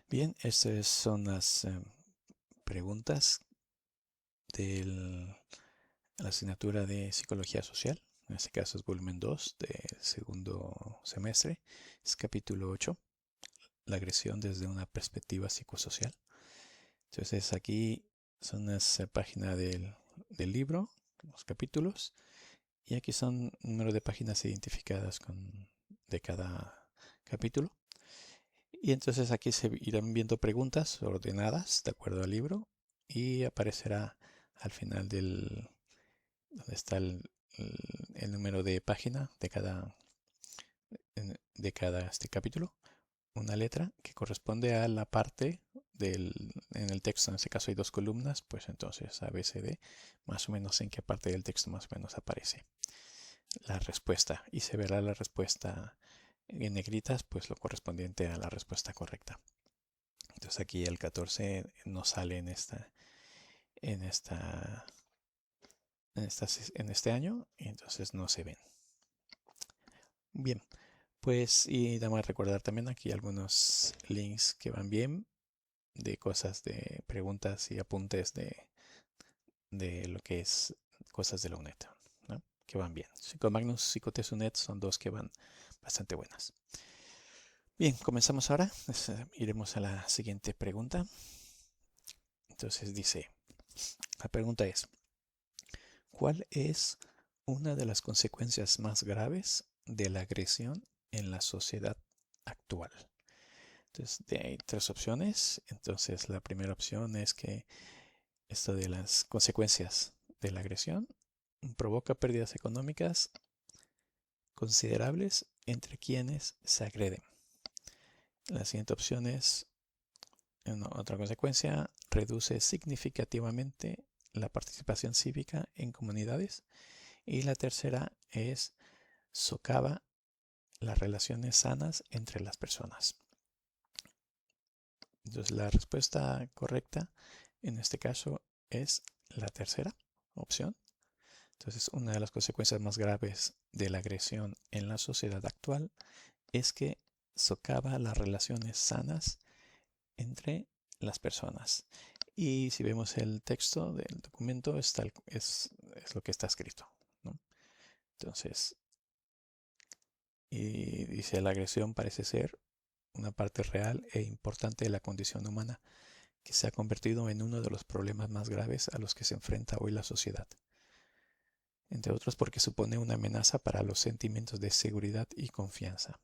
Bien, estas son las preguntas de la asignatura de Psicología Social. En este caso es volumen 2 del segundo semestre. Es capítulo 8, la agresión desde una perspectiva psicosocial. Entonces aquí son las páginas del libro, los capítulos, y aquí son número de páginas identificadas de cada capítulo. Y entonces aquí se irán viendo preguntas ordenadas de acuerdo al libro y aparecerá al final donde está el número de página de cada capítulo, una letra que corresponde a la parte en el texto. En este caso hay dos columnas, pues entonces A, B, C, D, más o menos en qué parte del texto más o menos aparece la respuesta y se verá la respuesta en negritas, pues lo correspondiente a la respuesta correcta. Entonces aquí el 14 no sale en esta, en este año, y entonces no se ven. Bien, pues y damos a recordar también aquí algunos links que van bien de cosas, de preguntas y apuntes de lo que es cosas de la UNED, ¿no? Que van bien. Psicomagnus, Psicotesunet son dos que van bastante buenas. Bien, comenzamos ahora. Iremos a la siguiente pregunta. Entonces dice, la pregunta es, ¿cuál es una de las consecuencias más graves de la agresión en la sociedad actual? Entonces, hay tres opciones. Entonces, la primera opción es que esto de las consecuencias de la agresión provoca pérdidas económicas considerables entre quienes se agreden. La siguiente opción es, otra consecuencia, reduce significativamente la participación cívica en comunidades. Y la tercera es, socava las relaciones sanas entre las personas. Entonces la respuesta correcta en este caso es la tercera opción. Entonces una de las consecuencias más graves de la agresión en la sociedad actual es que socava las relaciones sanas entre las personas. Y si vemos el texto del documento, es lo que está escrito, ¿no? Entonces, y dice, la agresión parece ser una parte real e importante de la condición humana, que se ha convertido en uno de los problemas más graves a los que se enfrenta hoy la sociedad, entre otros porque supone una amenaza para los sentimientos de seguridad y confianza,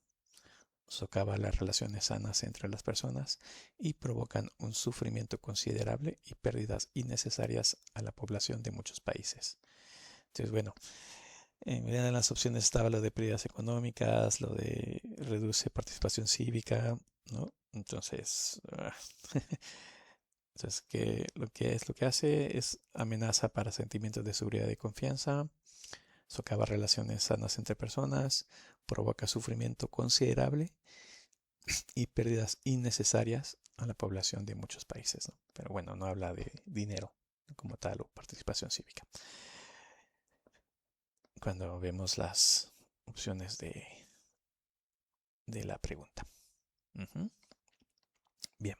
socava las relaciones sanas entre las personas y provocan un sufrimiento considerable y pérdidas innecesarias a la población de muchos países. Entonces, bueno, en una de las opciones estaba lo de pérdidas económicas, lo de reduce participación cívica, ¿no? Entonces, entonces lo que hace es amenaza para sentimientos de seguridad y confianza, socava relaciones sanas entre personas, provoca sufrimiento considerable y pérdidas innecesarias a la población de muchos países, ¿no? Pero bueno, no habla de dinero como tal o participación cívica. Cuando vemos las opciones de la pregunta. Ujú. Bien,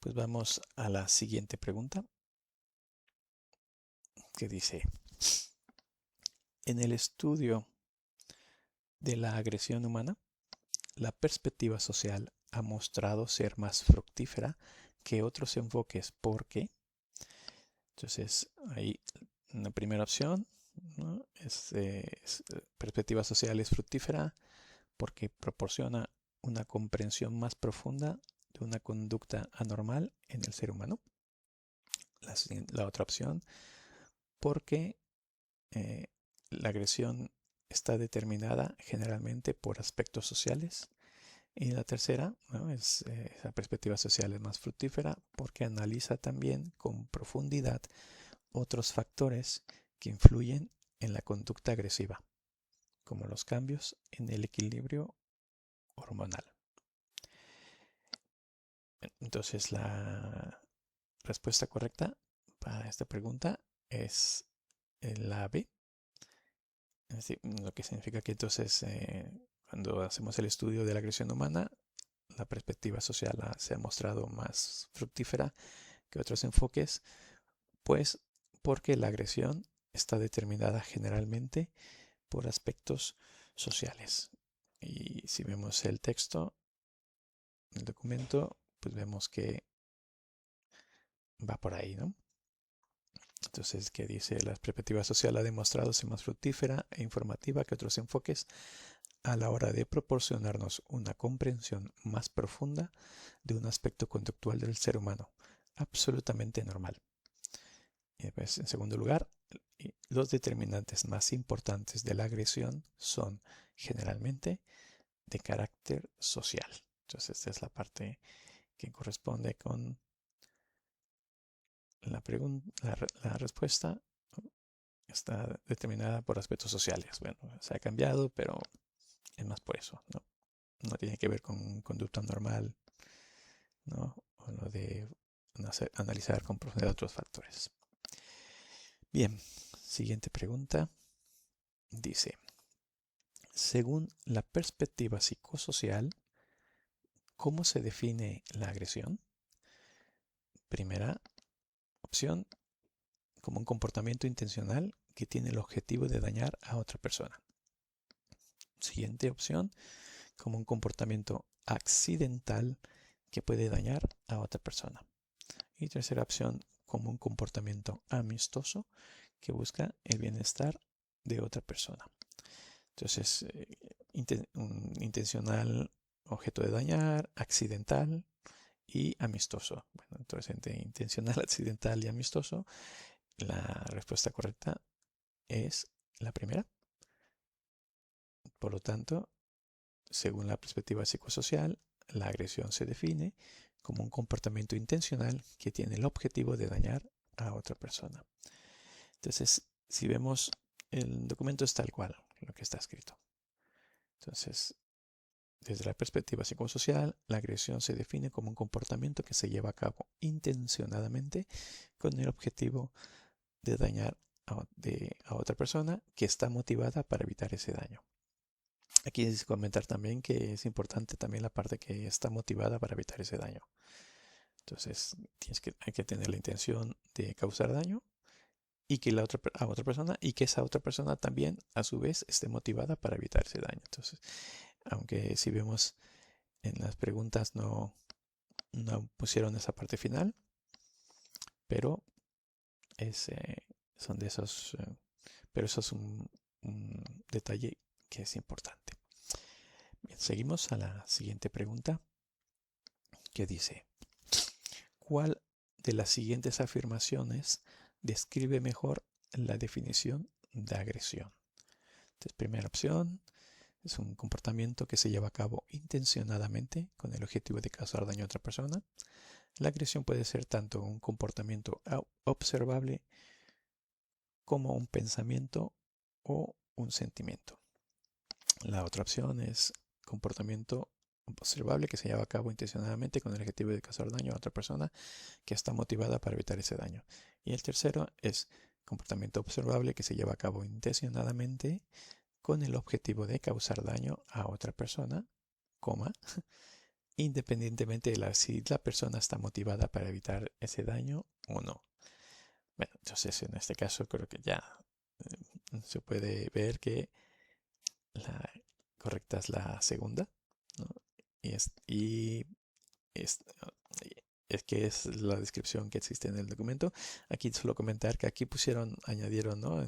pues vamos a la siguiente pregunta que dice, en el estudio de la agresión humana, la perspectiva social ha mostrado ser más fructífera que otros enfoques. ¿Por qué? Entonces, ahí una primera opción, ¿no? Perspectiva social es fructífera porque proporciona una comprensión más profunda de una conducta anormal en el ser humano. La otra opción, porque eh, la agresión está determinada generalmente por aspectos sociales. Y la tercera, ¿no? La perspectiva social es más fructífera porque analiza también con profundidad otros factores que influyen en la conducta agresiva, como los cambios en el equilibrio hormonal. Entonces, la respuesta correcta para esta pregunta es la B, lo que significa que entonces cuando hacemos el estudio de la agresión humana, la perspectiva social se ha mostrado más fructífera que otros enfoques, pues porque la agresión está determinada generalmente por aspectos sociales. Y si vemos el texto, el documento, pues vemos que va por ahí, ¿no? Entonces, ¿qué dice? La perspectiva social ha demostrado ser más fructífera e informativa que otros enfoques a la hora de proporcionarnos una comprensión más profunda de un aspecto conductual del ser humano, absolutamente normal. Y después, en segundo lugar, los determinantes más importantes de la agresión son generalmente de carácter social. Entonces, esta es la parte que corresponde con la respuesta. Está determinada por aspectos sociales. Bueno, se ha cambiado, pero es más por eso, ¿no? No tiene que ver con conducta normal, ¿no? O lo de analizar con profundidad otros factores. Bien, siguiente pregunta. Dice, según la perspectiva psicosocial, ¿cómo se define la agresión? Primera opción, como un comportamiento intencional que tiene el objetivo de dañar a otra persona. Siguiente opción, como un comportamiento accidental que puede dañar a otra persona. Y tercera opción, como un comportamiento amistoso que busca el bienestar de otra persona. Entonces, un intencional, objeto de dañar, accidental y amistoso. Bueno, entonces entre intencional, accidental y amistoso, la respuesta correcta es la primera. Por lo tanto, según la perspectiva psicosocial, la agresión se define como un comportamiento intencional que tiene el objetivo de dañar a otra persona. Entonces, si vemos, el documento es tal cual, lo que está escrito. Entonces, desde la perspectiva psicosocial, la agresión se define como un comportamiento que se lleva a cabo intencionadamente con el objetivo de dañar a otra persona que está motivada para evitar ese daño. Aquí es comentar también que es importante también la parte que está motivada para evitar ese daño. Entonces, hay que tener la intención de causar daño y que a otra persona y que esa otra persona también a su vez esté motivada para evitar ese daño. Entonces, aunque si vemos en las preguntas no pusieron esa parte final, pero son de esos, pero eso es un detalle que es importante. Bien, seguimos a la siguiente pregunta que dice, ¿cuál de las siguientes afirmaciones describe mejor la definición de agresión? Entonces, primera opción es un comportamiento que se lleva a cabo intencionadamente con el objetivo de causar daño a otra persona. La agresión puede ser tanto un comportamiento observable como un pensamiento o un sentimiento. La otra opción es comportamiento observable que se lleva a cabo intencionadamente con el objetivo de causar daño a otra persona que está motivada para evitar ese daño. Y el tercero es comportamiento observable que se lleva a cabo intencionadamente con el objetivo de causar daño a otra persona, coma, independientemente de si la persona está motivada para evitar ese daño o no. Bueno, entonces en este caso creo que ya se puede ver que la correcta es la segunda, ¿no? Es que es la descripción que existe en el documento. Aquí solo comentar que aquí añadieron, ¿no?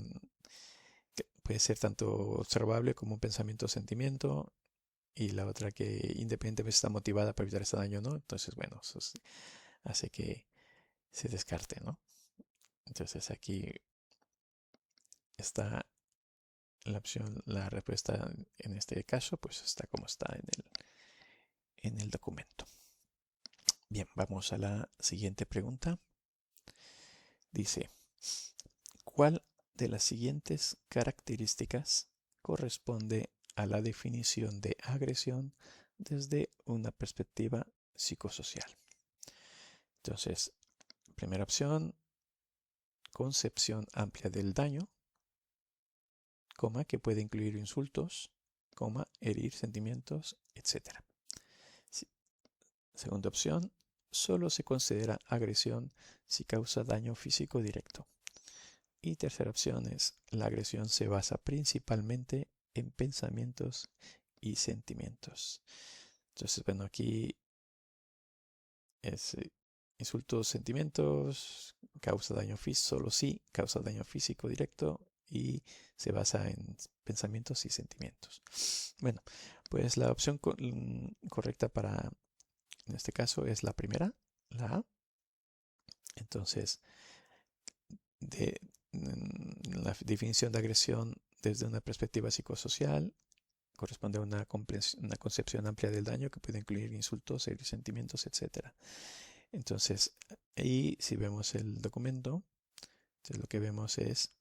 Que puede ser tanto observable como un pensamiento o sentimiento, y la otra que independientemente está motivada para evitar ese daño, ¿no? Entonces, bueno, eso hace que se descarte, ¿no? Entonces aquí está la opción, la respuesta en este caso, pues está como está en el documento. Bien, vamos a la siguiente pregunta. Dice, ¿cuál de las siguientes características corresponde a la definición de agresión desde una perspectiva psicosocial? Entonces, primera opción, concepción amplia del daño, coma, que puede incluir insultos, coma, herir sentimientos, etc. Segunda opción, solo se considera agresión si causa daño físico directo. Y tercera opción es, la agresión se basa principalmente en pensamientos y sentimientos. Entonces, bueno, aquí es insultos, sentimientos, causa daño físico, solo sí, causa daño físico directo y se basa en pensamientos y sentimientos. Bueno, pues la opción correcta para, en este caso, es la primera, la A. Entonces, la definición de agresión desde una perspectiva psicosocial corresponde a una concepción amplia del daño que puede incluir insultos, sentimientos, etc. Entonces, ahí si vemos el documento, entonces lo que vemos es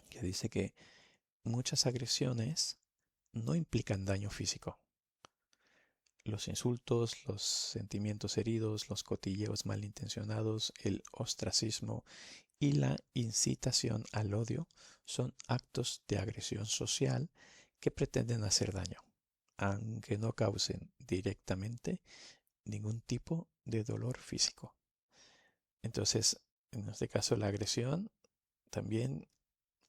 que dice que muchas agresiones no implican daño físico. Los insultos, los sentimientos heridos, los cotilleos malintencionados, el ostracismo y la incitación al odio son actos de agresión social que pretenden hacer daño, aunque no causen directamente ningún tipo de dolor físico. Entonces, en este caso, la agresión también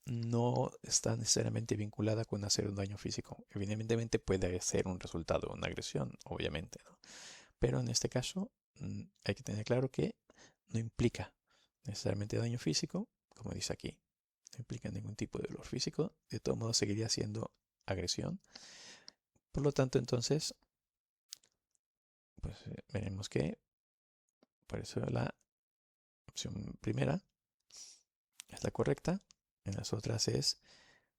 no está necesariamente vinculada con hacer un daño físico. Evidentemente puede ser un resultado de una agresión, obviamente, ¿no? Pero en este caso hay que tener claro que no implica necesariamente daño físico, como dice aquí. No implica ningún tipo de dolor físico. De todo modo seguiría siendo agresión. Por lo tanto, entonces, pues veremos que por eso la opción primera es la correcta. En las otras es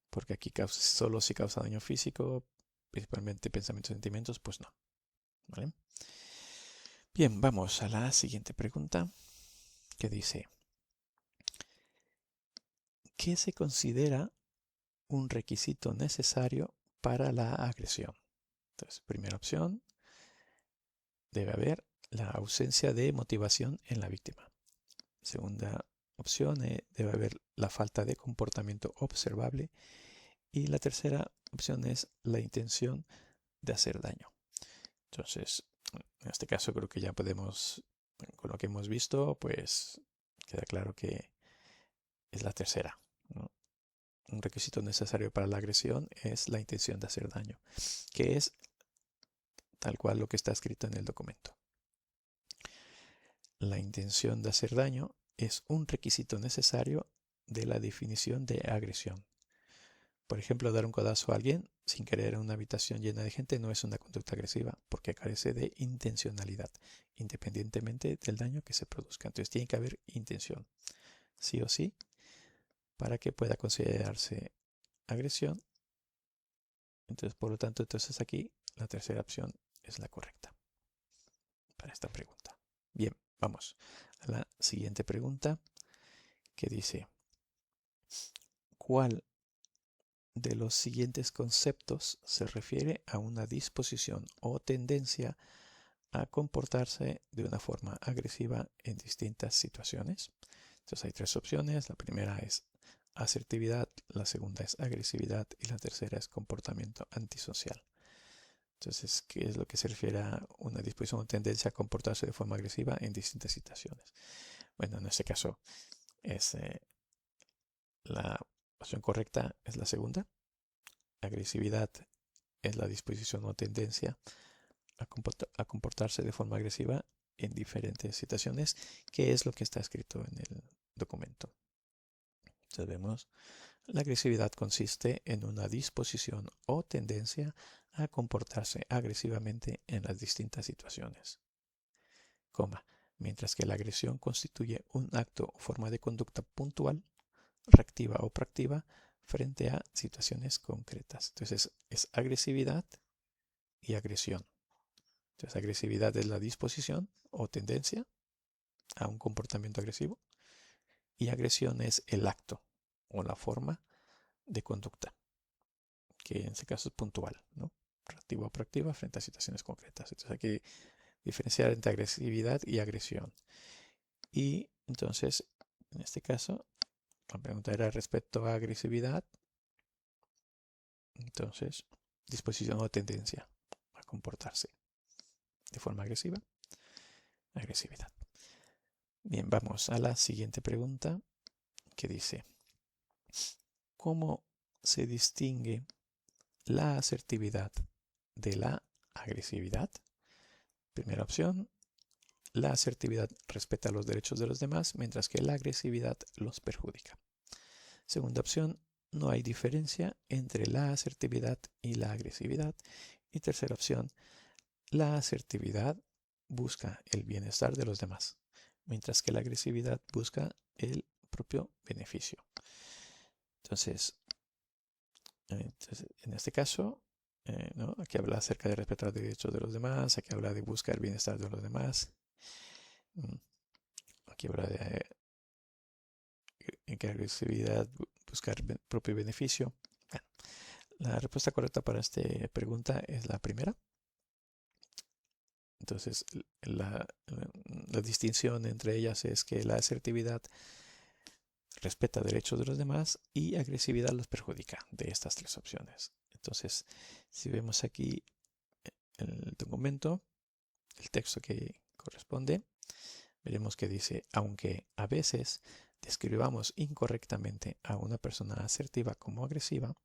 porque aquí solo si causa daño físico, principalmente pensamientos y sentimientos, pues no. ¿Vale? Bien, vamos a la siguiente pregunta que dice, ¿qué se considera un requisito necesario para la agresión? Entonces, primera opción, debe haber la ausencia de motivación en la víctima. Segunda opción, debe haber la falta de comportamiento observable. Y la tercera opción es la intención de hacer daño. Entonces, en este caso creo que ya podemos, con lo que hemos visto, pues queda claro que es la tercera, ¿no? Un requisito necesario para la agresión es la intención de hacer daño, que es tal cual lo que está escrito en el documento. La intención de hacer daño es un requisito necesario de la definición de agresión. Por ejemplo, dar un codazo a alguien sin querer en una habitación llena de gente no es una conducta agresiva porque carece de intencionalidad, independientemente del daño que se produzca. Entonces tiene que haber intención, sí o sí, para que pueda considerarse agresión. Entonces, por lo tanto, entonces aquí la tercera opción es la correcta para esta pregunta. Bien, vamos a la siguiente pregunta que dice, ¿cuál de los siguientes conceptos se refiere a una disposición o tendencia a comportarse de una forma agresiva en distintas situaciones? Entonces hay tres opciones. La primera es asertividad, la segunda es agresividad y la tercera es comportamiento antisocial. Entonces, ¿qué es lo que se refiere a una disposición o tendencia a comportarse de forma agresiva en distintas situaciones? Bueno, en este caso es la opción correcta es la segunda. Agresividad es la disposición o tendencia a comportarse de forma agresiva en diferentes situaciones, que es lo que está escrito en el documento. Entonces vemos, la agresividad consiste en una disposición o tendencia a comportarse agresivamente en las distintas situaciones, mientras que la agresión constituye un acto o forma de conducta puntual, reactiva o proactiva frente a situaciones concretas. Entonces es agresividad y agresión. Entonces agresividad es la disposición o tendencia a un comportamiento agresivo y agresión es el acto o la forma de conducta, que en este caso es puntual, ¿no? Reactiva o proactiva frente a situaciones concretas. Entonces hay que diferenciar entre agresividad y agresión. Y entonces, en este caso, la pregunta era respecto a agresividad. Entonces, disposición o tendencia a comportarse. de forma agresiva, agresividad. Bien, vamos a la siguiente pregunta que dice, ¿cómo se distingue la asertividad de la agresividad? Primera opción, la asertividad respeta los derechos de los demás, mientras que la agresividad los perjudica. Segunda opción, no hay diferencia entre la asertividad y la agresividad. Y tercera opción, la asertividad busca el bienestar de los demás, mientras que la agresividad busca el propio beneficio. Entonces en este caso, ¿no? Aquí habla acerca de respetar los derechos de los demás, aquí habla de buscar el bienestar de los demás. Aquí habla de que agresividad, buscar propio beneficio. Bueno, la respuesta correcta para esta pregunta es la primera. Entonces, la distinción entre ellas es que la asertividad respeta derechos de los demás y agresividad los perjudica, de estas tres opciones. Entonces, si vemos aquí el documento, el texto que corresponde, veremos que dice, aunque a veces describamos incorrectamente a una persona asertiva como agresiva,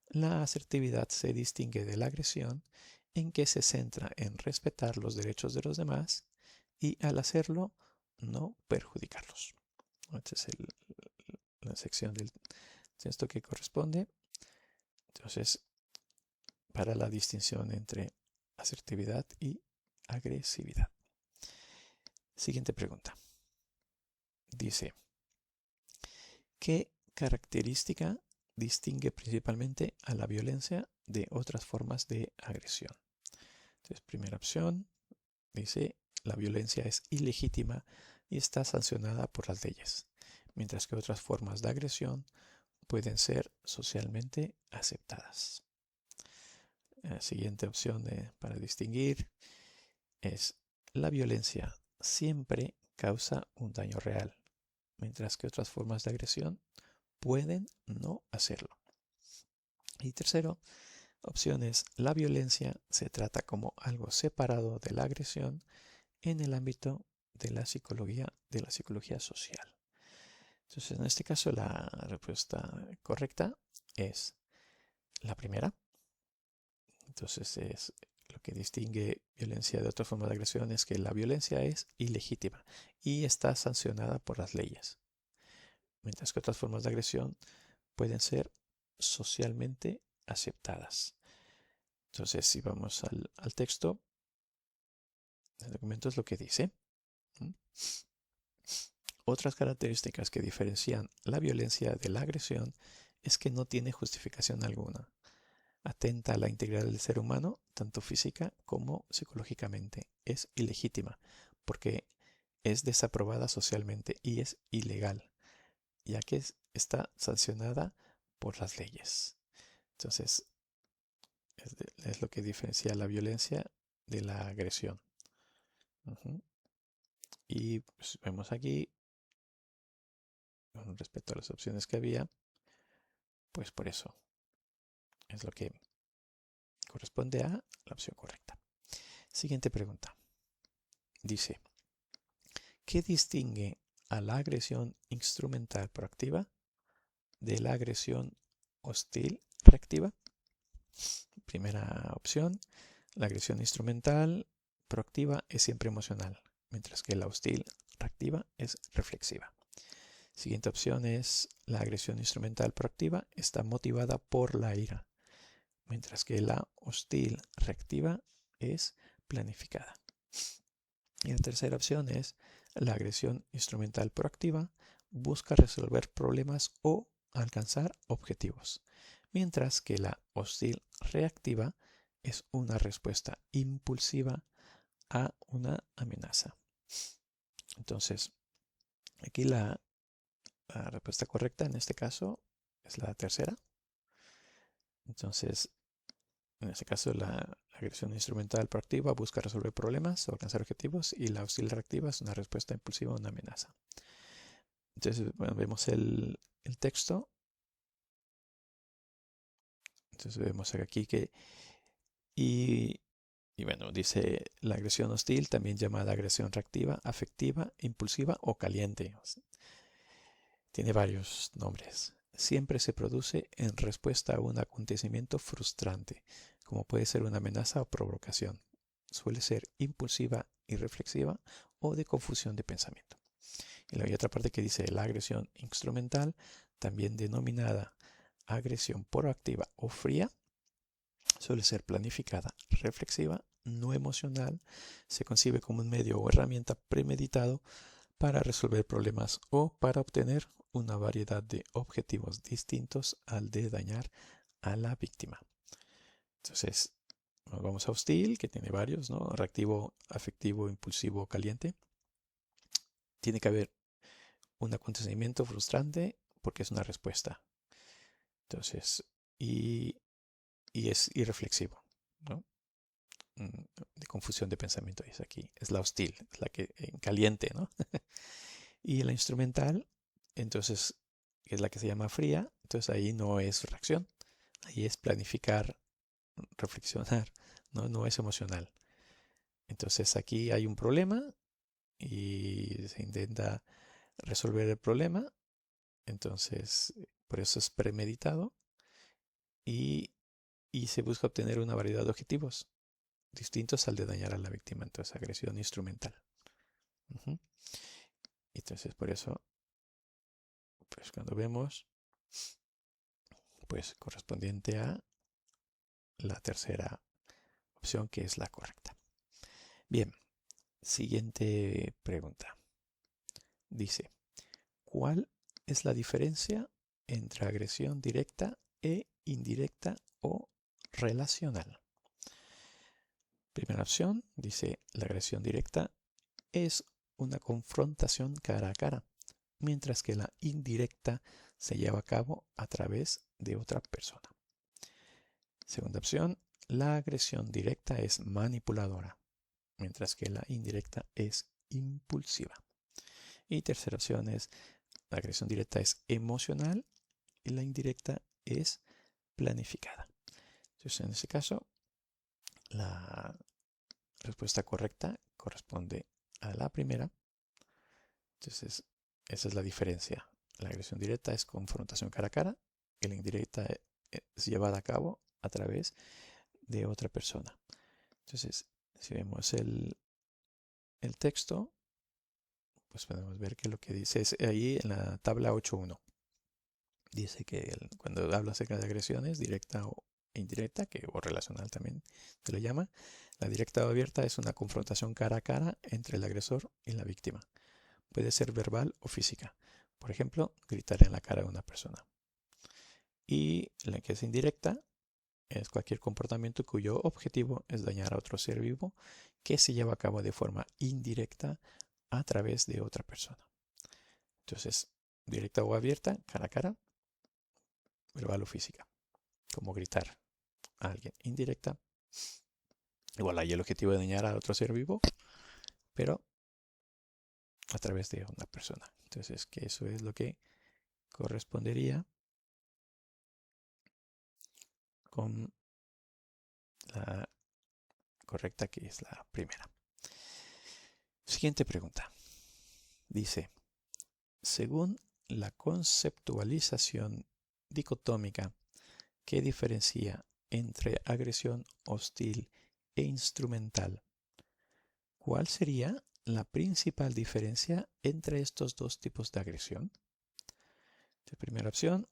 la asertividad se distingue de la agresión en que se centra en respetar los derechos de los demás y al hacerlo no perjudicarlos. Esta es la sección del texto que corresponde. Entonces, para la distinción entre asertividad y agresividad. Siguiente pregunta. Dice, ¿qué característica distingue principalmente a la violencia de otras formas de agresión? Entonces, primera opción, dice, la violencia es ilegítima y está sancionada por las leyes, mientras que otras formas de agresión pueden ser socialmente aceptadas. La siguiente opción para distinguir es, la violencia siempre causa un daño real, mientras que otras formas de agresión pueden no hacerlo. Y tercero, opción es, la violencia se trata como algo separado de la agresión en el ámbito de la psicología social. Entonces, en este caso, la respuesta correcta es la primera. Entonces, es lo que distingue violencia de otra forma de agresión es que la violencia es ilegítima y está sancionada por las leyes, mientras que otras formas de agresión pueden ser socialmente aceptadas. Entonces, si vamos al texto, el documento es lo que dice. Otras características que diferencian la violencia de la agresión es que no tiene justificación alguna. Atenta a la integridad del ser humano, tanto física como psicológicamente. Es ilegítima porque es desaprobada socialmente y es ilegal, ya que está sancionada por las leyes. Entonces, es lo que diferencia la violencia de la agresión. Y pues, vemos aquí, con respecto a las opciones que había, pues por eso es lo que corresponde a la opción correcta. Siguiente pregunta. Dice, ¿qué distingue a la agresión instrumental proactiva de la agresión hostil reactiva? Primera opción, la agresión instrumental proactiva es siempre emocional, mientras que la hostil reactiva es reflexiva. Siguiente opción es, la agresión instrumental proactiva está motivada por la ira, mientras que la hostil reactiva es planificada. Y la tercera opción es, la agresión instrumental proactiva busca resolver problemas o alcanzar objetivos, mientras que la hostil reactiva es una respuesta impulsiva a una amenaza. Entonces, aquí la respuesta correcta en este caso es la tercera. Entonces, en este caso, la agresión instrumental proactiva busca resolver problemas o alcanzar objetivos y la hostil reactiva es una respuesta impulsiva a una amenaza. Entonces, bueno, vemos el texto. Entonces vemos aquí que y Y bueno, dice la agresión hostil, también llamada agresión reactiva, afectiva, impulsiva o caliente. Tiene varios nombres. Siempre se produce en respuesta a un acontecimiento frustrante, como puede ser una amenaza o provocación. Suele ser impulsiva, irreflexiva o de confusión de pensamiento. Y luego hay otra parte que dice la agresión instrumental, también denominada agresión proactiva o fría, suele ser planificada, reflexiva, no emocional, se concibe como un medio o herramienta premeditado para resolver problemas o para obtener una variedad de objetivos distintos al de dañar a la víctima. Entonces, nos vamos a hostil, que tiene varios, ¿no? Reactivo, afectivo, impulsivo, caliente. Tiene que haber un acontecimiento frustrante porque es una respuesta. Entonces, y es irreflexivo, ¿no? De confusión de pensamiento es aquí. Es la hostil, es la que en caliente, ¿no? Y la instrumental, entonces, es la que se llama fría. Entonces ahí no es reacción, ahí es planificar, reflexionar, ¿no? No es emocional. Entonces aquí hay un problema y se intenta resolver el problema. Entonces, por eso es premeditado y, y se busca obtener una variedad de objetivos distintos al de dañar a la víctima. Entonces, agresión instrumental. Ujú. Entonces, por eso, pues cuando vemos, pues correspondiente a la tercera opción, que es la correcta. Bien, siguiente pregunta. Dice, ¿cuál es la diferencia entre agresión directa e indirecta o relacional? Primera opción, dice, la agresión directa es una confrontación cara a cara, mientras que la indirecta se lleva a cabo a través de otra persona. Segunda opción, la agresión directa es manipuladora, mientras que la indirecta es impulsiva. Y tercera opción es, la agresión directa es emocional y la indirecta es planificada. Entonces, en este caso, la respuesta correcta corresponde a la primera. Entonces, esa es la diferencia. La agresión directa es confrontación cara a cara y la indirecta es llevada a cabo a través de otra persona. Entonces, si vemos el texto, pues podemos ver que lo que dice es ahí en la tabla 8.1. Dice que cuando habla acerca de agresiones, directa o indirecta, o relacional también se le llama, la directa o abierta es una confrontación cara a cara entre el agresor y la víctima. Puede ser verbal o física. Por ejemplo, gritar en la cara de una persona. Y la que es indirecta es cualquier comportamiento cuyo objetivo es dañar a otro ser vivo que se lleva a cabo de forma indirecta a través de otra persona. Entonces, directa o abierta, cara a cara, verbal o física, como gritar a alguien. Indirecta, igual hay el objetivo de dañar a otro ser vivo, pero a través de una persona. Entonces, que eso es lo que correspondería con la correcta, que es la primera. Siguiente pregunta. Dice, según la conceptualización dicotómica que diferencia entre agresión hostil e instrumental, ¿cuál sería la principal diferencia entre estos dos tipos de agresión? La primera opción,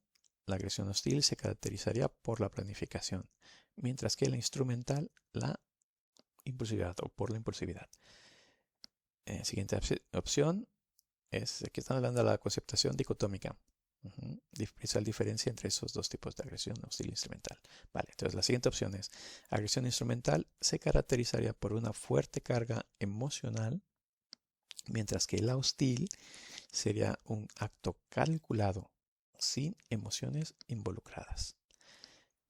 la agresión hostil se caracterizaría por la planificación, mientras que la instrumental, la impulsividad o por la impulsividad. Siguiente opción es, aquí están hablando de la conceptación dicotómica. Principal diferencia entre esos dos tipos de agresión hostil e instrumental. Vale, entonces la siguiente opción es, agresión instrumental se caracterizaría por una fuerte carga emocional, mientras que la hostil sería un acto calculado, sin emociones involucradas.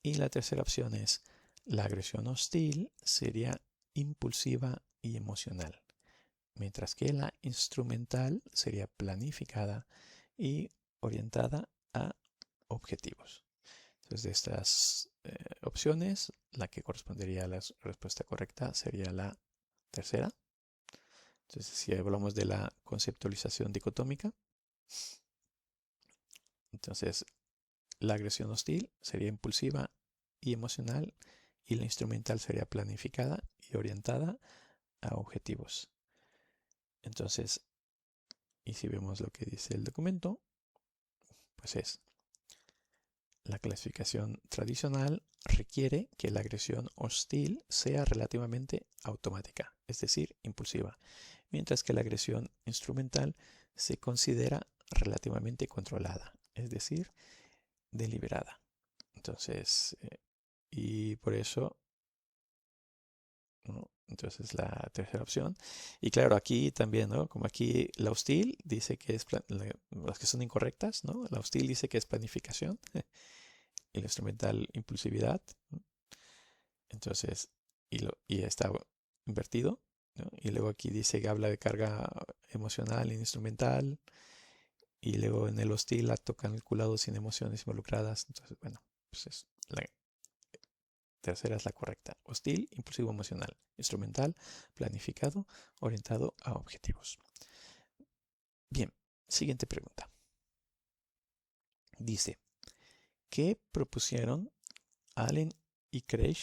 Y la tercera opción es, la agresión hostil sería impulsiva y emocional, mientras que la instrumental sería planificada y orientada a objetivos. Después de estas opciones, la que correspondería a la respuesta correcta sería la tercera. Entonces, si hablamos de la conceptualización dicotómica, entonces la agresión hostil sería impulsiva y emocional, y la instrumental sería planificada y orientada a objetivos. Entonces, y si vemos lo que dice el documento, pues es: la clasificación tradicional requiere que la agresión hostil sea relativamente automática, es decir, impulsiva, mientras que la agresión instrumental se considera relativamente controlada, es decir, deliberada. Entonces, y por eso, ¿no? Entonces la tercera opción. Y claro, aquí también, ¿no? Como aquí la hostil dice que es, las que son incorrectas, ¿no? La hostil dice que es planificación, el instrumental impulsividad, ¿no? Entonces, y está invertido, ¿no? Y luego aquí dice que habla de carga emocional e instrumental, y luego en el hostil acto calculado sin emociones involucradas. Entonces, bueno, pues la tercera es la correcta: hostil, impulsivo emocional, instrumental, planificado, orientado a objetivos. Bien, siguiente pregunta. Dice: ¿qué propusieron Allen y Craig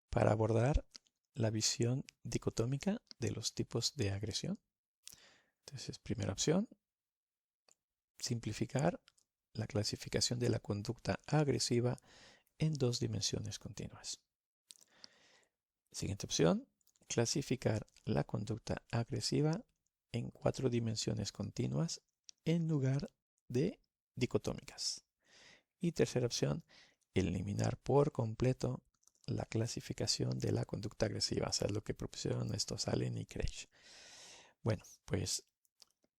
para abordar la visión dicotómica de los tipos de agresión? Entonces, primera opción: simplificar la clasificación de la conducta agresiva en 2 dimensiones continuas. Siguiente opción: clasificar la conducta agresiva en 4 dimensiones continuas en lugar de dicotómicas. Y tercera opción: eliminar por completo la clasificación de la conducta agresiva, o sea, lo que propusieron estos Allen y Craig. Bueno, pues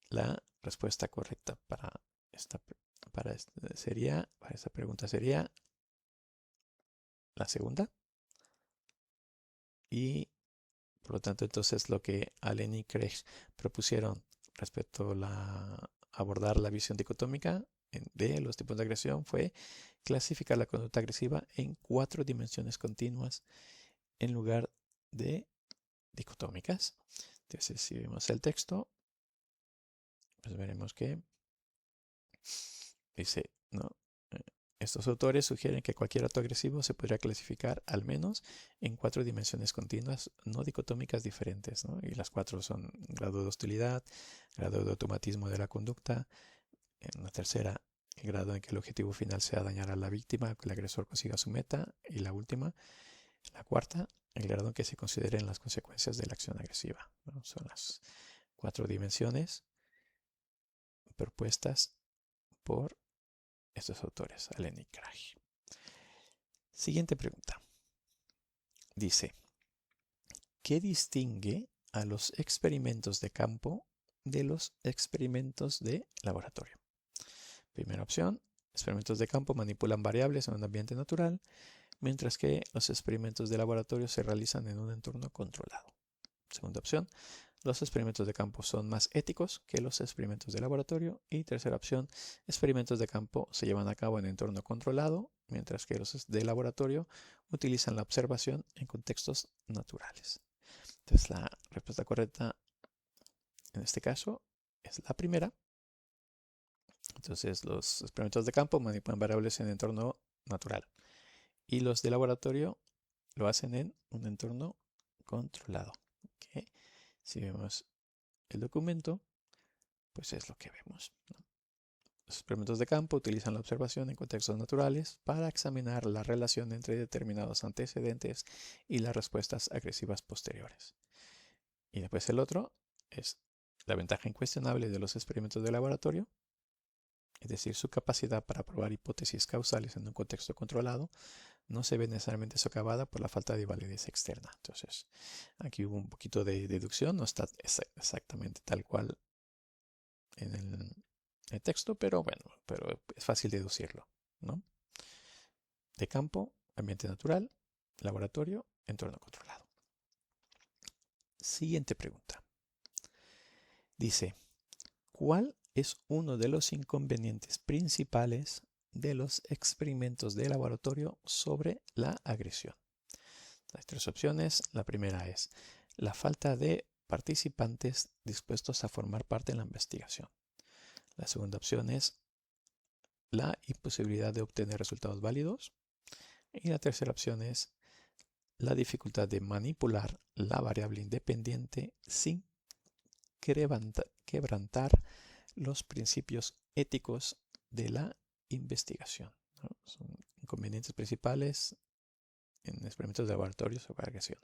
la respuesta correcta para esta pregunta sería la segunda. Y por lo tanto, entonces lo que Allen y Craig propusieron respecto a abordar la visión dicotómica de los tipos de agresión fue clasificar la conducta agresiva en 4 dimensiones continuas en lugar de dicotómicas. Entonces, si vemos el texto, pues veremos que dice, ¿no? Estos autores sugieren que cualquier acto agresivo se podría clasificar al menos en 4 dimensiones continuas no dicotómicas diferentes, ¿no? Y las 4 son grado de hostilidad, grado de automatismo de la conducta, en la tercera, el grado en que el objetivo final sea dañar a la víctima, que el agresor consiga su meta, y la última, la cuarta, el grado en que se consideren las consecuencias de la acción agresiva, ¿no? Son las 4 dimensiones propuestas por estos autores, Allen y Craig. Siguiente pregunta. Dice: ¿qué distingue a los experimentos de campo de los experimentos de laboratorio? Primera opción: experimentos de campo manipulan variables en un ambiente natural, mientras que los experimentos de laboratorio se realizan en un entorno controlado. Segunda opción: los experimentos de campo son más éticos que los experimentos de laboratorio. Y tercera opción: experimentos de campo se llevan a cabo en entorno controlado, mientras que los de laboratorio utilizan la observación en contextos naturales. Entonces, la respuesta correcta en este caso es la primera. Entonces, los experimentos de campo manipulan variables en entorno natural, y los de laboratorio lo hacen en un entorno controlado. ¿Okay? Si vemos el documento, pues es lo que vemos, ¿no? Los experimentos de campo utilizan la observación en contextos naturales para examinar la relación entre determinados antecedentes y las respuestas agresivas posteriores. Y después el otro es la ventaja incuestionable de los experimentos de laboratorio, es decir, su capacidad para probar hipótesis causales en un contexto controlado no se ve necesariamente socavada por la falta de validez externa. Entonces, aquí hubo un poquito de deducción, no está exactamente tal cual en el texto, pero bueno, pero es fácil deducirlo, ¿no? De campo, ambiente natural; laboratorio, entorno controlado. Siguiente pregunta. Dice: ¿cuál es uno de los inconvenientes principales de los experimentos de laboratorio sobre la agresión. Hay tres opciones. La primera es la falta de participantes dispuestos a formar parte de la investigación. La segunda opción es la imposibilidad de obtener resultados válidos. Y la tercera opción es la dificultad de manipular la variable independiente sin quebrantar los principios éticos de la investigación, ¿no? Son inconvenientes principales en experimentos de laboratorio sobre agresión.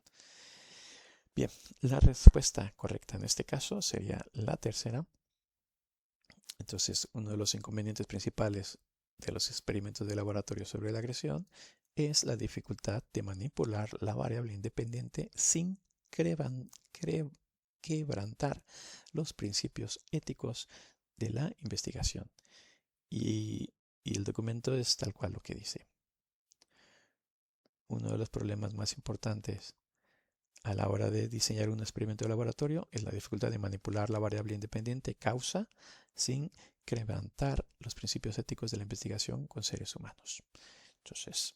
Bien, la respuesta correcta en este caso sería la tercera. Entonces, uno de los inconvenientes principales de los experimentos de laboratorio sobre la agresión es la dificultad de manipular la variable independiente sin quebrantar los principios éticos de la investigación. Y el documento es tal cual lo que dice. Uno de los problemas más importantes a la hora de diseñar un experimento de laboratorio es la dificultad de manipular la variable independiente causa sin quebrantar los principios éticos de la investigación con seres humanos. Entonces,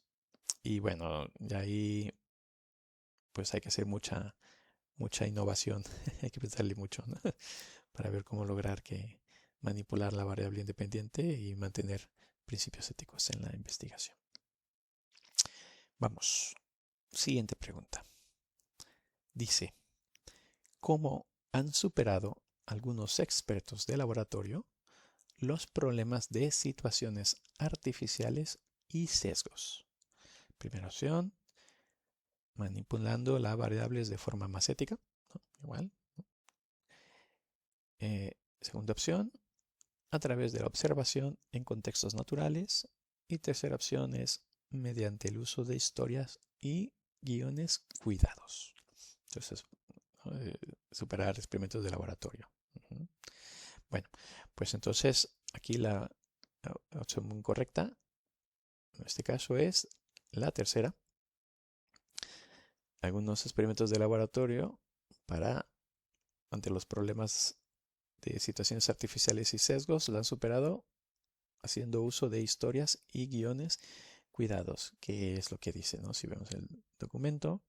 y bueno, de ahí pues hay que hacer mucha innovación, hay que pensarle mucho, ¿no? Para ver cómo lograr que manipular la variable independiente y mantener principios éticos en la investigación. Vamos, siguiente pregunta. Dice, ¿cómo han superado algunos expertos de laboratorio los problemas de situaciones artificiales y sesgos? Primera opción, manipulando las variables de forma más ética, ¿no? Igual. Segunda opción, a través de la observación en contextos naturales. Y tercera opción es mediante el uso de historias y guiones cuidados. Entonces, superar experimentos de laboratorio. Bueno, pues entonces aquí la opción correcta en este caso es la tercera. Algunos experimentos de laboratorio ante los problemas de situaciones artificiales y sesgos lo han superado haciendo uso de historias y guiones cuidados, que es lo que dice, ¿no? Si vemos el documento,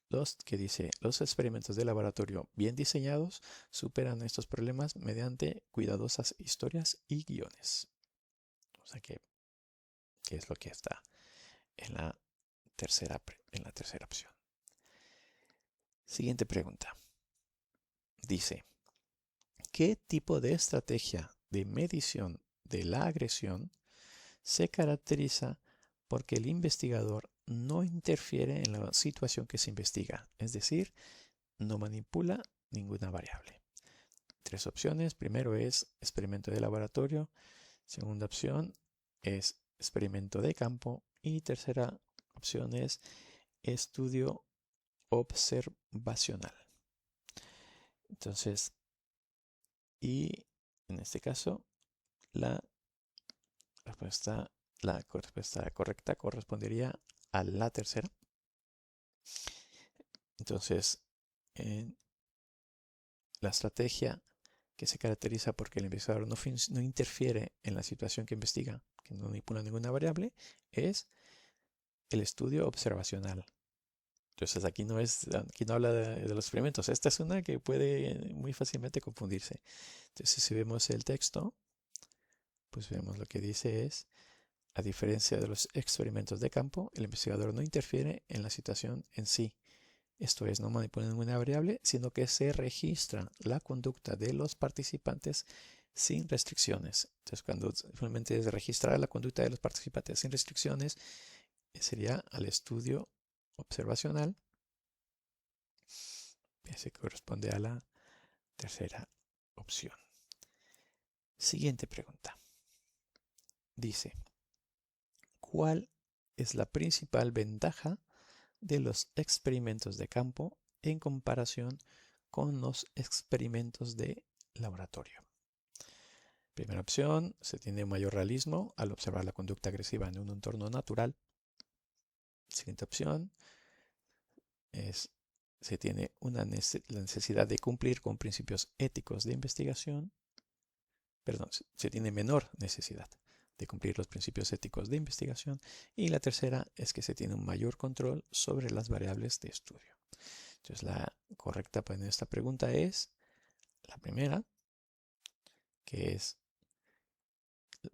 los experimentos de laboratorio bien diseñados superan estos problemas mediante cuidadosas historias y guiones. O sea que es lo que está en la tercera opción. Siguiente pregunta. Dice, ¿qué tipo de estrategia de medición de la agresión se caracteriza porque el investigador no interfiere en la situación que se investiga? Es decir, no manipula ninguna variable. Tres opciones. Primero es experimento de laboratorio. Segunda opción es experimento de campo. Y tercera opción es estudio observacional. Entonces, y en este caso, la respuesta correcta correspondería a la tercera. Entonces, la estrategia que se caracteriza porque el investigador no interfiere en la situación que investiga, que no manipula ninguna variable, es el estudio observacional. Entonces aquí no habla de los experimentos. Esta es una que puede muy fácilmente confundirse. Entonces si vemos el texto, pues vemos lo que dice es, a diferencia de los experimentos de campo, el investigador no interfiere en la situación en sí. Esto es, no manipula ninguna variable, sino que se registra la conducta de los participantes sin restricciones. Entonces, cuando simplemente es registrar la conducta de los participantes sin restricciones, sería al estudio observacional. Ese corresponde a la tercera opción. Siguiente pregunta. Dice, ¿cuál es la principal ventaja de los experimentos de campo en comparación con los experimentos de laboratorio? Primera opción, se tiene mayor realismo al observar la conducta agresiva en un entorno natural. Siguiente opción, se tiene la necesidad de cumplir con principios éticos de investigación. perdón, se tiene menor necesidad de cumplir los principios éticos de investigación. Y la tercera es que se tiene un mayor control sobre las variables de estudio. Entonces la correcta para esta pregunta es la primera, que es,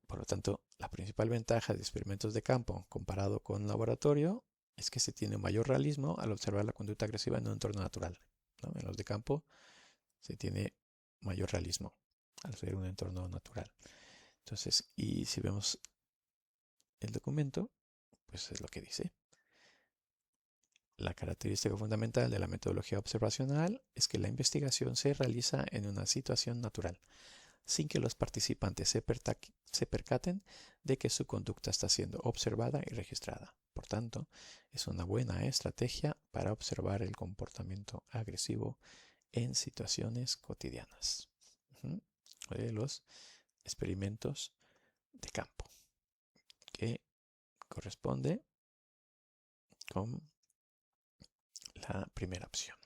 por lo tanto, la principal ventaja de experimentos de campo comparado con laboratorio es que se tiene un mayor realismo al observar la conducta agresiva en un entorno natural, ¿no? En los de campo se tiene mayor realismo al ser un entorno natural. Entonces, y si vemos el documento, pues es lo que dice. La característica fundamental de la metodología observacional es que la investigación se realiza en una situación natural, sin que los participantes se percaten de que su conducta está siendo observada y registrada. Por tanto, es una buena estrategia para observar el comportamiento agresivo en situaciones cotidianas. De los experimentos de campo, que corresponde con la primera opción.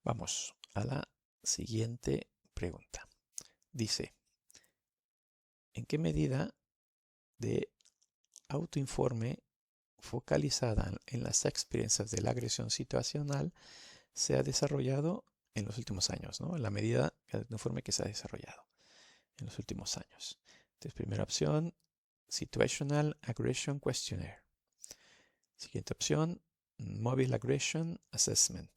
Vamos a la siguiente pregunta. Dice, ¿en qué medida de autoinforme focalizada en las experiencias de la agresión situacional se ha desarrollado en los últimos años, ¿no? En la medida de autoinforme que se ha desarrollado en los últimos años? Entonces, primera opción, Situational Aggression Questionnaire. Siguiente opción, Mobile Aggression Assessment.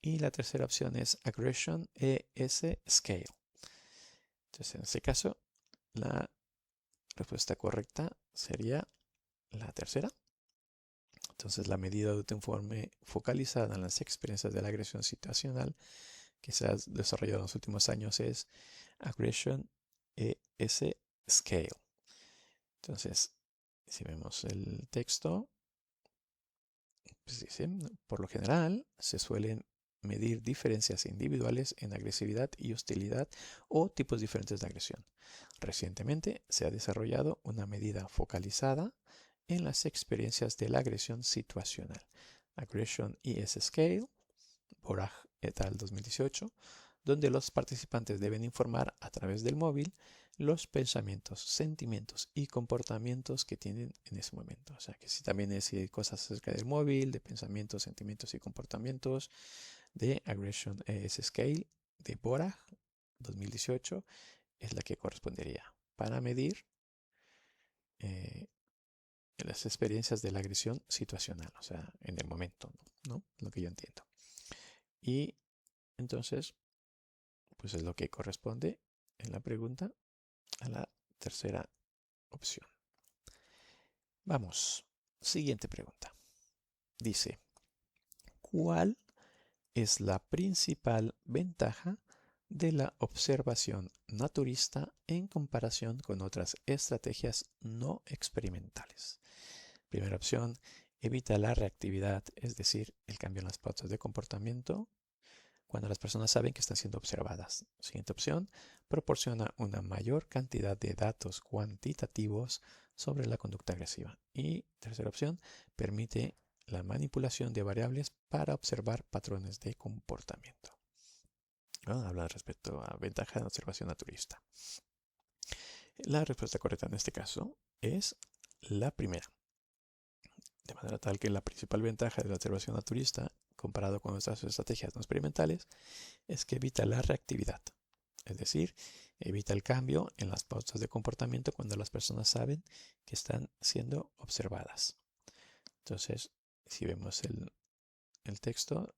Y la tercera opción es Aggression ES Scale. Entonces, en este caso, la respuesta correcta sería la tercera. Entonces, la medida de autoinforme focalizada en las experiencias de la agresión situacional que se ha desarrollado en los últimos años es Aggression ES Scale. Entonces, si vemos el texto, pues dice, por lo general se suelen medir diferencias individuales en agresividad y hostilidad o tipos diferentes de agresión. Recientemente se ha desarrollado una medida focalizada en las experiencias de la agresión situacional, Aggression ES Scale, Borag et al. 2018, donde los participantes deben informar a través del móvil los pensamientos, sentimientos y comportamientos que tienen en ese momento. O sea, que si también es cosas acerca del móvil, de pensamientos, sentimientos y comportamientos, de Aggression ES Scale de Borag 2018, es la que correspondería para medir las experiencias de la agresión situacional, o sea, en el momento, ¿no? Lo que yo entiendo. Y entonces, pues es lo que corresponde en la pregunta a la tercera opción. Vamos, siguiente pregunta. Dice, ¿cuál es la principal ventaja de la observación naturista en comparación con otras estrategias no experimentales? Primera opción, evita la reactividad, es decir, el cambio en las pautas de comportamiento cuando las personas saben que están siendo observadas. Siguiente opción, proporciona una mayor cantidad de datos cuantitativos sobre la conducta agresiva. Y tercera opción, permite la manipulación de variables para observar patrones de comportamiento. Habla respecto a ventaja de observación naturista. La respuesta correcta en este caso es la primera. De manera tal que la principal ventaja de la observación naturista, comparado con otras estrategias no experimentales, es que evita la reactividad. Es decir, evita el cambio en las pautas de comportamiento cuando las personas saben que están siendo observadas. Entonces, si vemos el texto,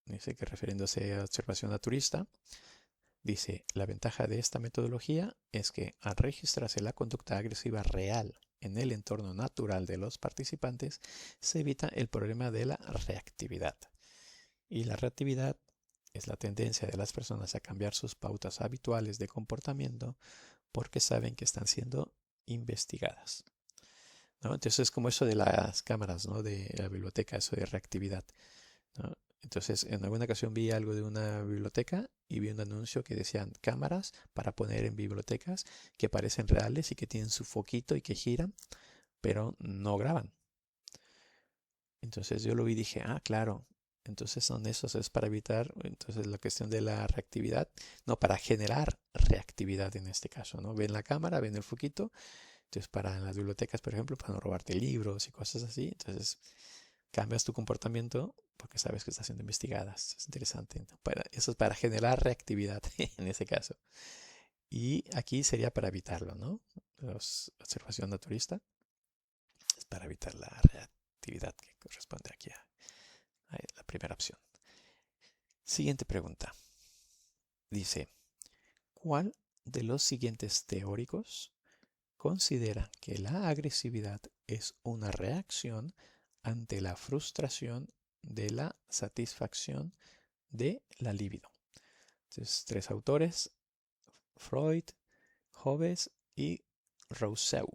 dice que refiriéndose a observación naturista, dice, la ventaja de esta metodología es que al registrarse la conducta agresiva real en el entorno natural de los participantes, se evita el problema de la reactividad. Y la reactividad es la tendencia de las personas a cambiar sus pautas habituales de comportamiento porque saben que están siendo investigadas, ¿no? Entonces es como eso de las cámaras, ¿no? De la biblioteca, eso de reactividad, ¿no? Entonces en alguna ocasión vi algo de una biblioteca y vi un anuncio que decían cámaras para poner en bibliotecas que parecen reales y que tienen su foquito y que giran, pero no graban. Entonces yo lo vi y dije, ah, claro, Entonces son esos, es para evitar entonces la cuestión de la reactividad, no, para generar reactividad en este caso, ¿no? Ven la cámara, ven el foquito, entonces para las bibliotecas, por ejemplo, para no robarte libros y cosas así, entonces cambias tu comportamiento porque sabes que estás siendo investigada. Es interesante, ¿no? Eso es para generar reactividad en ese caso. Y aquí sería para evitarlo, ¿no? Observación naturista es para evitar la reactividad que corresponde aquí a la primera opción. Siguiente pregunta. Dice, ¿cuál de los siguientes teóricos considera que la agresividad es una reacción ante la frustración de la satisfacción de la libido? Entonces, tres autores, Freud, Hobbes y Rousseau.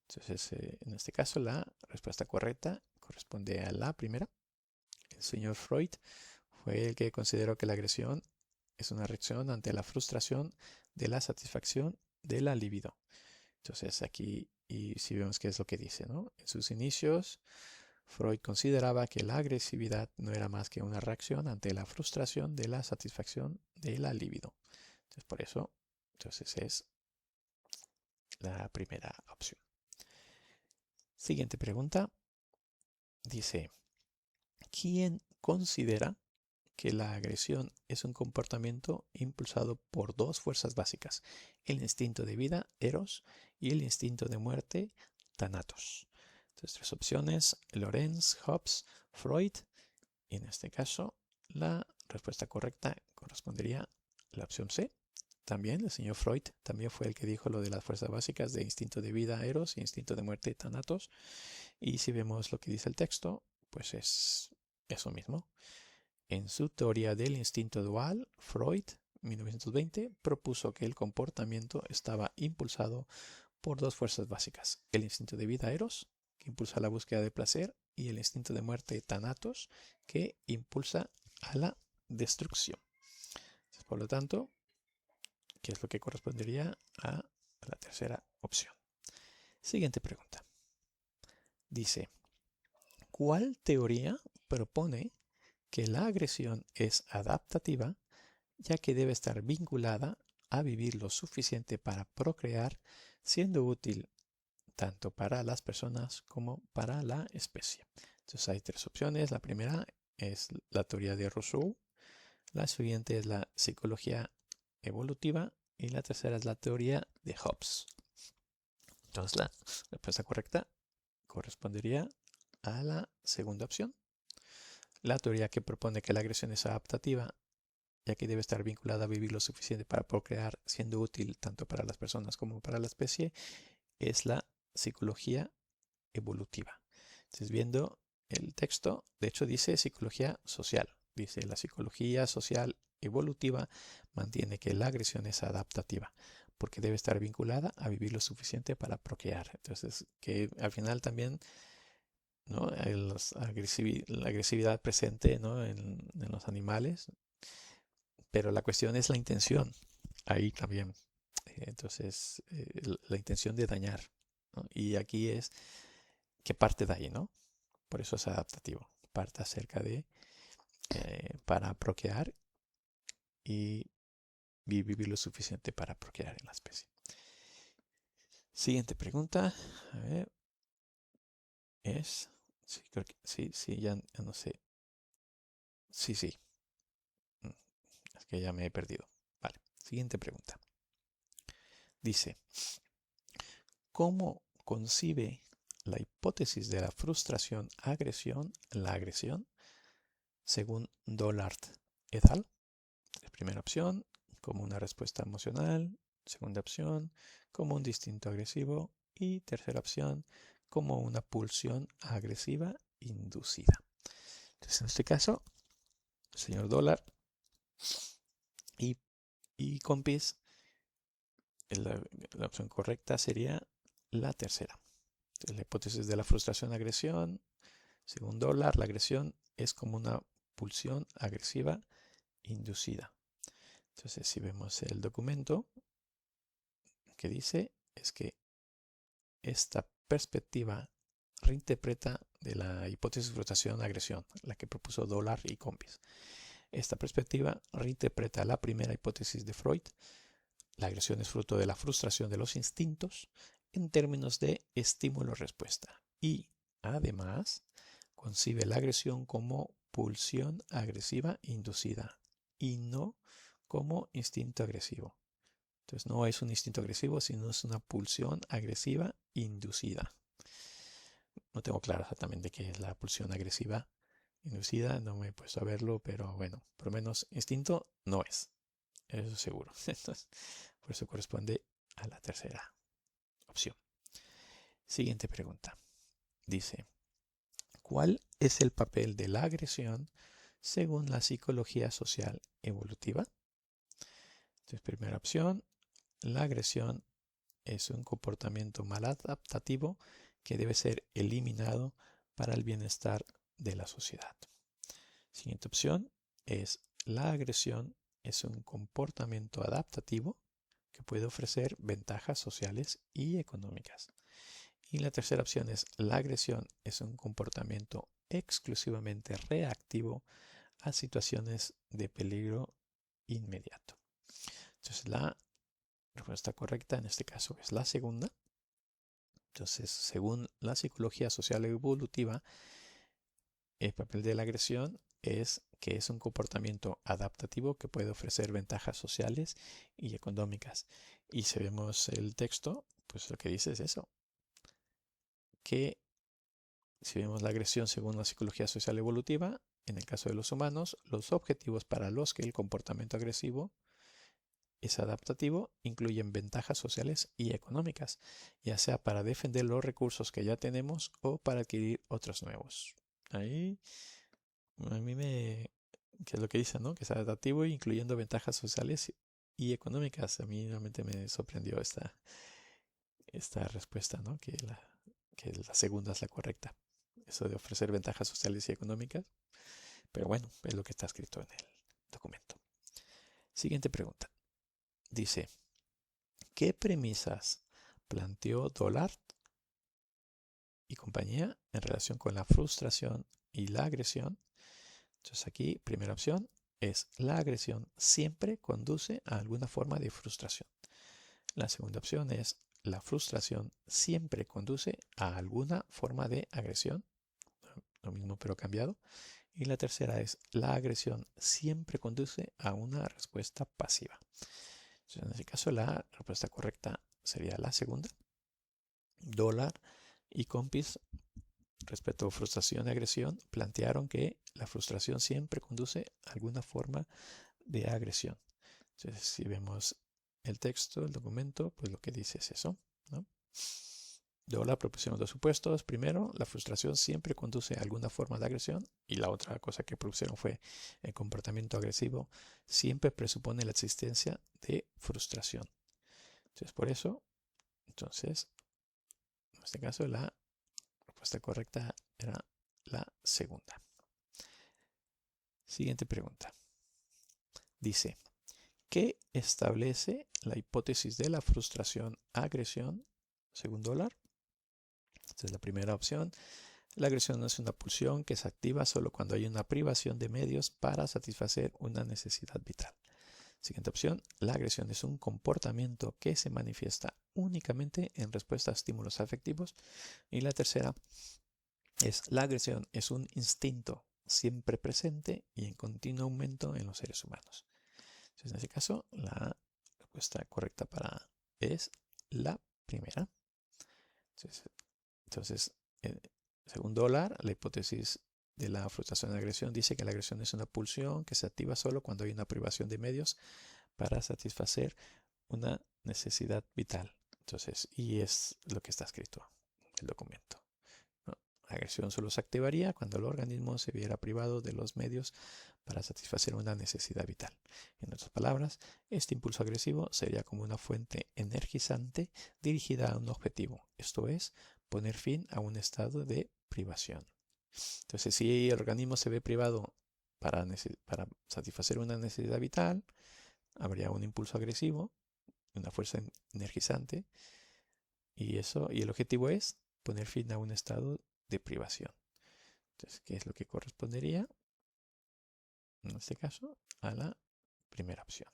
Entonces, en este caso, la respuesta correcta corresponde a la primera. El señor Freud fue el que consideró que la agresión es una reacción ante la frustración de la satisfacción de la libido. Entonces aquí, y si vemos qué es lo que dice, ¿no? En sus inicios, Freud consideraba que la agresividad no era más que una reacción ante la frustración de la satisfacción de la libido. Entonces por eso, entonces es la primera opción. Siguiente pregunta. Dice, ¿quién considera que la agresión es un comportamiento impulsado por dos fuerzas básicas, el instinto de vida, Eros, y el instinto de muerte, Thanatos? Entonces, tres opciones, Lorenz, Hobbes, Freud, y en este caso la respuesta correcta correspondería a la opción C. También el señor Freud también fue el que dijo lo de las fuerzas básicas de instinto de vida, Eros, y instinto de muerte, Thanatos. Y si vemos lo que dice el texto, pues es eso mismo. En su teoría del instinto dual, Freud, 1920, propuso que el comportamiento estaba impulsado por dos fuerzas básicas, el instinto de vida Eros, que impulsa la búsqueda de placer, y el instinto de muerte Thanatos, que impulsa a la destrucción. Por lo tanto, ¿qué es lo que correspondería a la tercera opción? Siguiente pregunta. Dice, ¿cuál teoría propone que la agresión es adaptativa, ya que debe estar vinculada a vivir lo suficiente para procrear, siendo útil tanto para las personas como para la especie? Entonces hay tres opciones. La primera es la teoría de Rousseau, la siguiente es la psicología evolutiva y la tercera es la teoría de Hobbes. Entonces la respuesta correcta correspondería a la segunda opción. La teoría que propone que la agresión es adaptativa, ya que debe estar vinculada a vivir lo suficiente para procrear, siendo útil tanto para las personas como para la especie, es la psicología evolutiva. Entonces, viendo el texto, de hecho dice psicología social. Dice, la psicología social evolutiva mantiene que la agresión es adaptativa, porque debe estar vinculada a vivir lo suficiente para procrear. Entonces, que al final también, ¿no? La agresividad presente, ¿no? en los animales, pero la cuestión es la intención. Ahí también. Entonces, la intención de dañar, ¿no? Y aquí es que parte de ahí, ¿no? Por eso es adaptativo. Parte acerca de para procrear y vivir lo suficiente para procrear en la especie. Siguiente pregunta. A ver. Es. Sí, creo que sí, ya no sé. Sí. Es que ya me he perdido. Vale. Siguiente pregunta. Dice, ¿cómo concibe la hipótesis de la frustración-agresión la agresión según Dollard et al? Primera opción, como una respuesta emocional. Segunda opción, como un instinto agresivo. Y tercera opción, como una pulsión agresiva inducida. Entonces, en este caso, el señor Dollard y compis, la opción correcta sería la tercera. Entonces, la hipótesis de la frustración-agresión, según Dollard, la agresión es como una pulsión agresiva inducida. Entonces, si vemos el documento, que dice es que esta perspectiva reinterpreta de la hipótesis frustración-agresión, la que propuso Dollar y Compis. Esta perspectiva reinterpreta la primera hipótesis de Freud. La agresión es fruto de la frustración de los instintos en términos de estímulo-respuesta y, además, concibe la agresión como pulsión agresiva inducida y no como instinto agresivo. Entonces no es un instinto agresivo, sino es una pulsión agresiva inducida. No tengo claro exactamente qué es la pulsión agresiva inducida, no me he puesto a verlo, pero bueno, por lo menos instinto no es. Eso seguro. Entonces, por eso corresponde a la tercera opción. Siguiente pregunta. Dice, ¿cuál es el papel de la agresión según la psicología social evolutiva? Entonces, primera opción, la agresión es un comportamiento maladaptativo que debe ser eliminado para el bienestar de la sociedad. Siguiente opción es la agresión es un comportamiento adaptativo que puede ofrecer ventajas sociales y económicas. Y la tercera opción es la agresión es un comportamiento exclusivamente reactivo a situaciones de peligro inmediato. Entonces la respuesta correcta en este caso es la segunda. Entonces, según la psicología social evolutiva, el papel de la agresión es que es un comportamiento adaptativo que puede ofrecer ventajas sociales y económicas. Y si vemos el texto, pues lo que dice es eso, que si vemos la agresión según la psicología social evolutiva, en el caso de los humanos, los objetivos para los que el comportamiento agresivo es adaptativo incluyen ventajas sociales y económicas, ya sea para defender los recursos que ya tenemos o para adquirir otros nuevos. Ahí a mí que es lo que dice, ¿no? Que es adaptativo incluyendo ventajas sociales y económicas. A mí realmente me sorprendió esta respuesta, ¿no? Que la segunda es la correcta. Eso de ofrecer ventajas sociales y económicas. Pero bueno, es lo que está escrito en el documento. Siguiente pregunta. Dice, ¿qué premisas planteó Dollard y compañía en relación con la frustración y la agresión? Entonces aquí, primera opción es la agresión siempre conduce a alguna forma de frustración. La segunda opción es la frustración siempre conduce a alguna forma de agresión. Lo mismo pero cambiado. Y la tercera es la agresión siempre conduce a una respuesta pasiva. Entonces, en ese caso la respuesta correcta sería la segunda. Dollar y Compis respecto a frustración y agresión plantearon que la frustración siempre conduce a alguna forma de agresión. Entonces, si vemos el texto, el documento, pues lo que dice es eso, ¿no? Dollar propusieron dos supuestos. Primero, la frustración siempre conduce a alguna forma de agresión. Y la otra cosa que propusieron fue el comportamiento agresivo siempre presupone la existencia de frustración. Entonces, por eso, entonces, en este caso, la respuesta correcta era la segunda. Siguiente pregunta. Dice, ¿qué establece la hipótesis de la frustración-agresión según Dollar? Esta es la primera opción. La agresión no es una pulsión que se activa solo cuando hay una privación de medios para satisfacer una necesidad vital. Siguiente opción, la agresión es un comportamiento que se manifiesta únicamente en respuesta a estímulos afectivos. Y la tercera es la agresión es un instinto siempre presente y en continuo aumento en los seres humanos. Entonces, en este caso, la respuesta correcta es la primera. Entonces, según Dollar, la hipótesis de la frustración de agresión dice que la agresión es una pulsión que se activa solo cuando hay una privación de medios para satisfacer una necesidad vital. Entonces, y es lo que está escrito en el documento, ¿no? La agresión solo se activaría cuando el organismo se viera privado de los medios para satisfacer una necesidad vital. En otras palabras, este impulso agresivo sería como una fuente energizante dirigida a un objetivo, esto es, poner fin a un estado de privación. Entonces, si el organismo se ve privado para satisfacer una necesidad vital, habría un impulso agresivo, una fuerza energizante, y el objetivo es poner fin a un estado de privación. Entonces, ¿qué es lo que correspondería? En este caso, a la primera opción.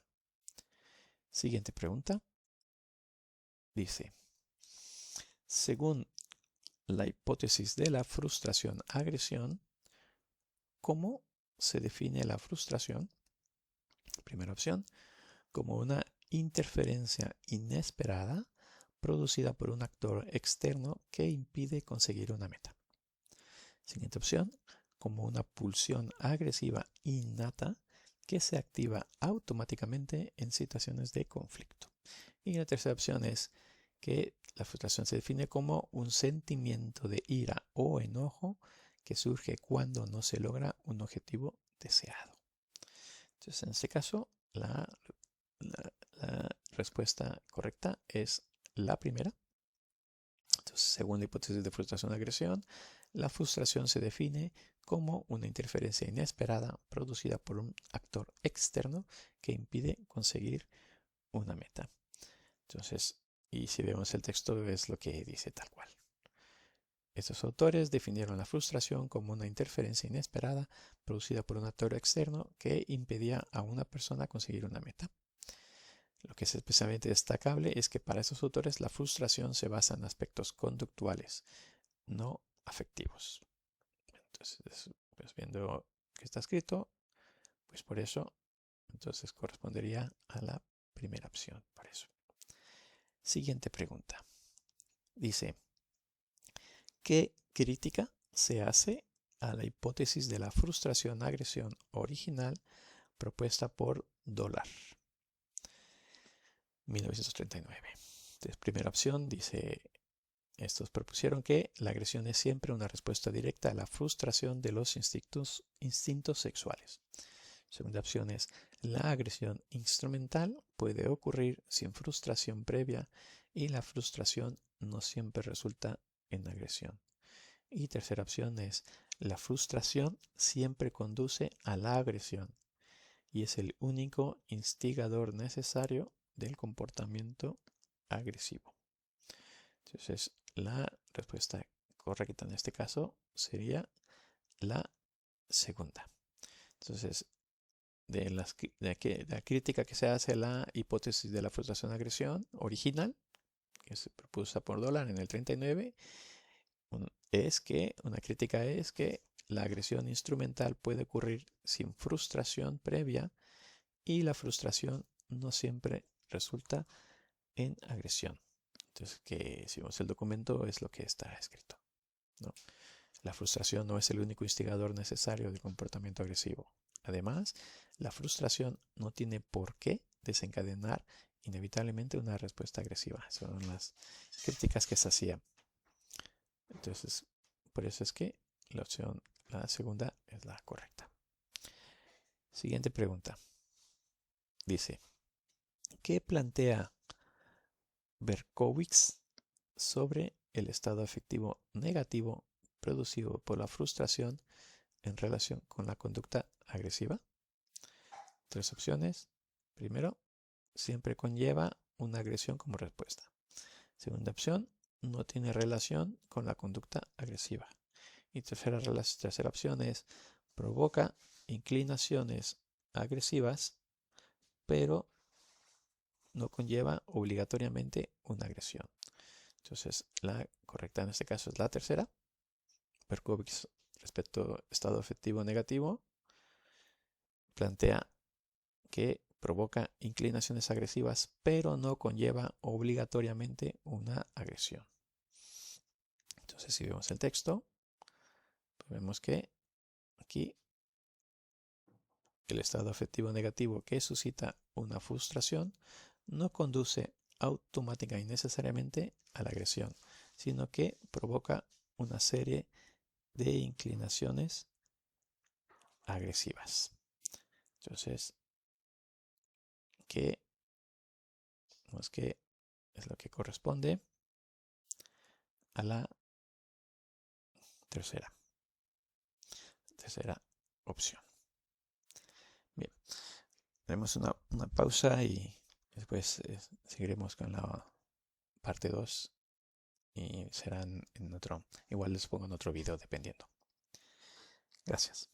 Siguiente pregunta. Dice, según la hipótesis de la frustración-agresión, ¿cómo se define la frustración? Primera opción, como una interferencia inesperada producida por un actor externo que impide conseguir una meta. Siguiente opción, como una pulsión agresiva innata que se activa automáticamente en situaciones de conflicto. Y la tercera opción es que la frustración se define como un sentimiento de ira o enojo que surge cuando no se logra un objetivo deseado. Entonces, en este caso, la respuesta correcta es la primera. Entonces, según la hipótesis de frustración-agresión, la frustración se define como una interferencia inesperada producida por un actor externo que impide conseguir una meta. Entonces, y si vemos el texto, es lo que dice tal cual. Estos autores definieron la frustración como una interferencia inesperada producida por un actor externo que impedía a una persona conseguir una meta. Lo que es especialmente destacable es que para estos autores la frustración se basa en aspectos conductuales, no afectivos. Entonces, pues viendo que está escrito, pues por eso, entonces correspondería a la primera opción, por eso. Siguiente pregunta. Dice, ¿qué crítica se hace a la hipótesis de la frustración-agresión original propuesta por Dollar? 1939. Entonces, primera opción dice, estos propusieron que la agresión es siempre una respuesta directa a la frustración de los instintos sexuales. Segunda opción es, la agresión instrumental puede ocurrir sin frustración previa y la frustración no siempre resulta en agresión. Y tercera opción es, la frustración siempre conduce a la agresión y es el único instigador necesario del comportamiento agresivo. Entonces, la respuesta correcta en este caso sería la segunda. Entonces, de la crítica que se hace a la hipótesis de la frustración-agresión original, que se propuso por Dollar en el 39, una crítica es que la agresión instrumental puede ocurrir sin frustración previa y la frustración no siempre resulta en agresión. Entonces, que si vemos el documento es lo que está escrito, ¿no? La frustración no es el único instigador necesario del comportamiento agresivo. Además, la frustración no tiene por qué desencadenar inevitablemente una respuesta agresiva. Son las críticas que se hacían. Entonces, por eso es que la segunda es la correcta. Siguiente pregunta. Dice, ¿qué plantea Berkowitz sobre el estado afectivo negativo producido por la frustración en relación con la conducta agresiva? Tres opciones. Primero, siempre conlleva una agresión como respuesta. Segunda opción, no tiene relación con la conducta agresiva. Y tercera opción es, provoca inclinaciones agresivas, pero no conlleva obligatoriamente una agresión. Entonces, la correcta en este caso es la tercera. Berkowitz, respecto al estado afectivo negativo, plantea que provoca inclinaciones agresivas, pero no conlleva obligatoriamente una agresión. Entonces, si vemos el texto, vemos que aquí el estado afectivo negativo que suscita una frustración no conduce automática y necesariamente a la agresión, sino que provoca una serie de inclinaciones agresivas. Entonces, que es lo que corresponde a la tercera opción. Bien, haremos una pausa y después seguiremos con la parte 2 y serán en otro, igual les pongo en otro video dependiendo. Gracias.